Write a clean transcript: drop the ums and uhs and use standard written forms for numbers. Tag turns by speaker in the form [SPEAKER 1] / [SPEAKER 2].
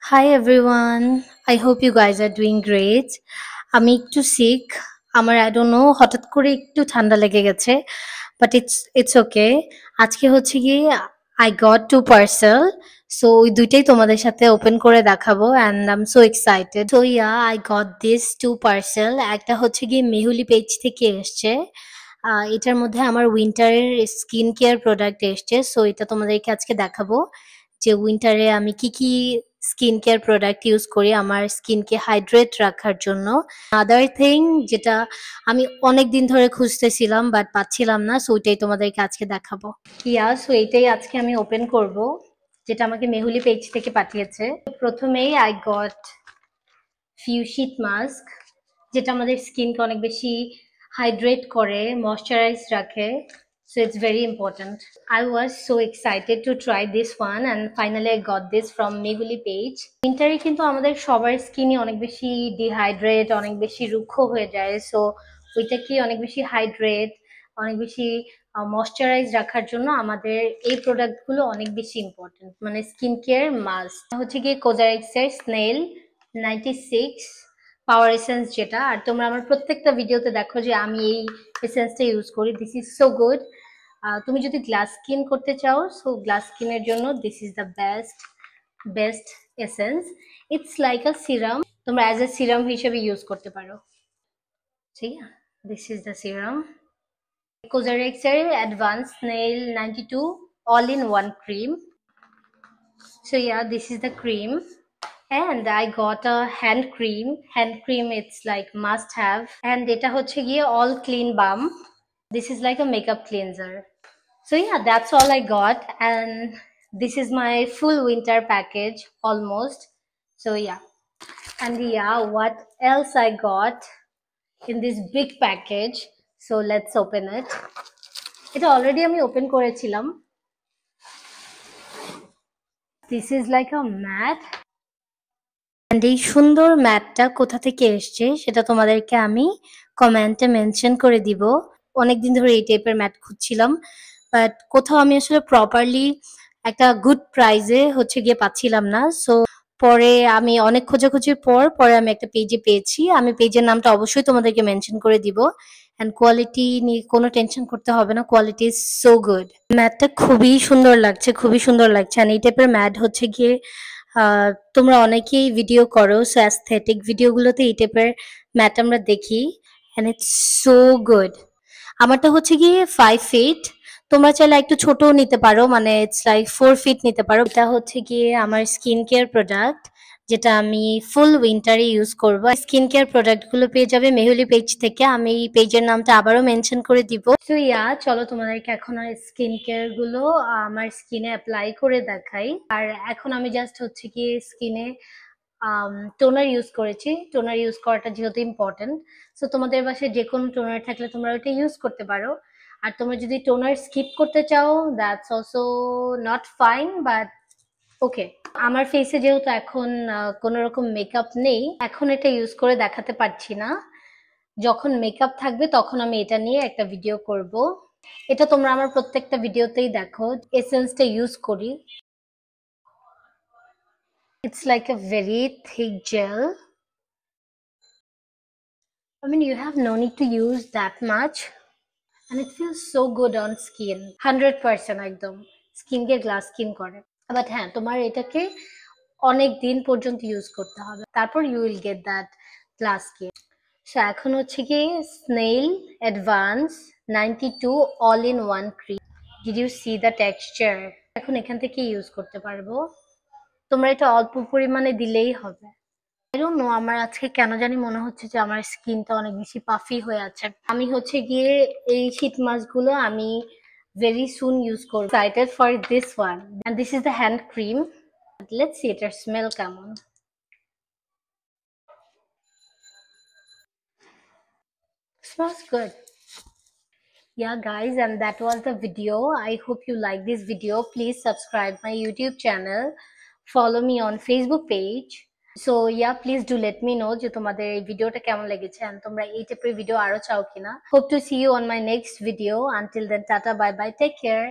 [SPEAKER 1] Hi everyone. I hope you guys are doing great. আমি একটু sick. আমার I don't know হঠাৎ করে একটু ঠান্ডা লেগে গেছে। But it's okay. আজকে হচ্ছে গিয়ে I got two parcel. So ওই দুইটাই তোমাদের সাথে ওপেন করে দেখাবো and I'm so excited. So yeah, I got this two parcel. একটা হচ্ছে গিয়ে মেহুলি পেজ থেকে এসছে। এটার মধ্যে আমার উইন্টারের স্কিন কেয়ার প্রোডাক্ট এসছে। সো এটা তোমাদেরকে আজকে দেখাবো যে উইন্টারে আমি কি কি স্কিন কেয়ার প্রোডাক্ট ইউজ করি আমার স্কিনকে হাইড্রেট রাখার জন্য। আদার থিং যেটা আমি অনেক দিন ধরে খুঁজতেছিলাম বাট পাচ্ছিলাম না, সো ওইটাই তোমাদেরকে আজকে দেখাবো। সো এইটাই আজকে আমি ওপেন করব, যেটা আমাকে মেহুলি পেজ থেকে পাঠিয়েছে। প্রথমেই I got few sheet mask, যেটা আমাদের স্কিনকে অনেক বেশি হাইড্রেট করে, ময়শ্চারাইজ রাখে। So it's very important. I was so excited to try this one and finally I got this from Meguli page. Winter-এ কিন্তু আমাদের সবার স্কিনই অনেক বেশি ডিহাইড্রেট, অনেক বেশি রুক্ষ হয়ে যায়। সো ওইটাকে অনেক বেশি হাইড্রেট, অনেক বেশি ময়শ্চারাইজ রাখার জন্য আমাদের এই প্রোডাক্টগুলো অনেক বেশি ইম্পর্টেন্ট, মানে স্কিন কেয়ার মাস্ট। হচ্ছে গিয়ে কোজারেক্সের স্নেল 96 পাওয়ার এসেন্স, যেটা আর তোমরা আমার প্রত্যেকটা ভিডিওতে দেখো যে আমি এই এসেন্সটা ইউজ করি। This is so good. তুমি যদি গ্লাস স্কিন করতে চাও, সো গ্লাস স্কিনের জন্য this is the best essence. It's like a serum, তোমরা অ্যাজ এ সিরাম হিসেবে ইউজ করতে পারো। ঠিক আছে, দিস ইজ দ্য সিরাম। কোজারেক্সের advance snail 92 all in one cream. So yeah, this is the cream. And I got a hand cream. Hand cream, it's like must have. And এটা হচ্ছে গিয়ে all clean balm. This is like a makeup cleanser. So yeah, that's all I got. And this is my full winter package almost. So yeah. And yeah, what else I got in this big package? So let's open it. এটা already আমি open করেছিলাম. This is like a mat. And এই সুন্দর ম্যাটটা কোথা থেকে এসছে সেটা তোমাদেরকে আমি কমেন্টে মেনশন করে দিব। অনেকদিন ধরে এই টাইপের ম্যাট খুঁজছিলাম, বাট কোথাও আমি আসলে প্রপারলি একটা গুড প্রাইসে হচ্ছে গিয়ে পাচ্ছিলাম না। সো পরে আমি অনেক খোঁজাখুঁজির পরে আমি একটা পেজে পেয়েছি। আমি পেজের নামটা অবশ্যই তোমাদেরকে মেনশন করে দিব। অ্যান্ড কোয়ালিটি নিয়ে কোনো টেনশন করতে হবে না, কোয়ালিটি ইজ সো গুড। ম্যাটটা খুবই সুন্দর লাগছে, খুবই সুন্দর লাগছে। অ্যান্ড এই টাইপের ম্যাট হচ্ছে গিয়ে তোমরা অনেকেই ভিডিও করো, সো অ্যাস্থেটিক ভিডিওগুলোতে এই টাইপের ম্যাট আমরা দেখি, অ্যান্ড ইটস সো গুড। আমারটা হচ্ছে গিয়ে 5 ফিট, তোমরা চাইলে একটু ছোটও নিতে পারো, মানে ইটস লাইক 4 ফিট নিতে পারো। এটা হচ্ছে গিয়ে আমার স্কিন কেয়ার প্রোডাক্ট, যেটা আমি ফুল উইন্টারে ইউজ করব। স্কিন কেয়ার প্রোডাক্টগুলো পেয়ে যাবে মেহুলি পেজ থেকে। আমি এই পেজের নামটা আবারও মেনশন করে দিব। তো চলো তোমাদেরকে এখন আর স্কিন কেয়ার গুলো আমার স্কিনে অ্যাপ্লাই করে দেখাই। আর এখন আমি জাস্ট হচ্ছে কি স্কিনে টোনার ইউজ করেছি। টোনার ইউজ করাটা যেহেতু ইম্পর্টেন্ট, সো তোমাদের বাসায় যে কোনো টোনার থাকলে তোমরা ওইটা ইউজ করতে পারো। আর তোমরা যদি টোনার স্কিপ করতে চাও, that's also not fine, but ওকে। আমার ফেসে যেহেতু এখন কোনো রকম মেকআপ নেই, এখন এটা ইউজ করে দেখাতে পারছি না। যখন মেকআপ থাকবে তখন আমি এটা নিয়ে একটা ভিডিও করব। এটা তোমরা আমার প্রত্যেকটা ভিডিওতেই দেখো এসেন্সটা ইউজ করি। It's like a very thick gel. I mean, you have no need to use that much. And it feels so good on skin. 100% একদম স্কিনকে গ্লাস স্কিন করে। বাট হ্যাঁ, তোমার এটাকে অনেক দিন পর্যন্ত ইউজ করতে হবে, তারপর you will get that glass skin. So এখন হচ্ছে কি snail advance 92 all in one cream. Did you see the texture? এখন এখান থেকে ইউজ করতে পারবো। তোমরা এটা অল্প পরিমাণে দিলেই হবে। আই ডোন্ট নো, আমার আজকে কেন জানি মনে হচ্ছে যে আমার স্কিনটা অনেক বেশি পাফি হয়ে আছে। আমি হচ্ছে গিয়ে এই শীত মাসগুলো আমি ভেরি সুন ইউজ করব। Excited for this one. And this is the hand cream. Let's see এটার স্মেল কেমন। Smells good. Yeah guys, and that was the video. I hope you like this video. Please subscribe my YouTube channel, follow me on Facebook page. So yeah, please do let me know যে তোমাদের এই ভিডিওটা কেমন লেগেছে and তোমরা এই টাইপের video আরো চাও কিনা। Hope to see you on my next video. Until then, tata, bye bye, take care.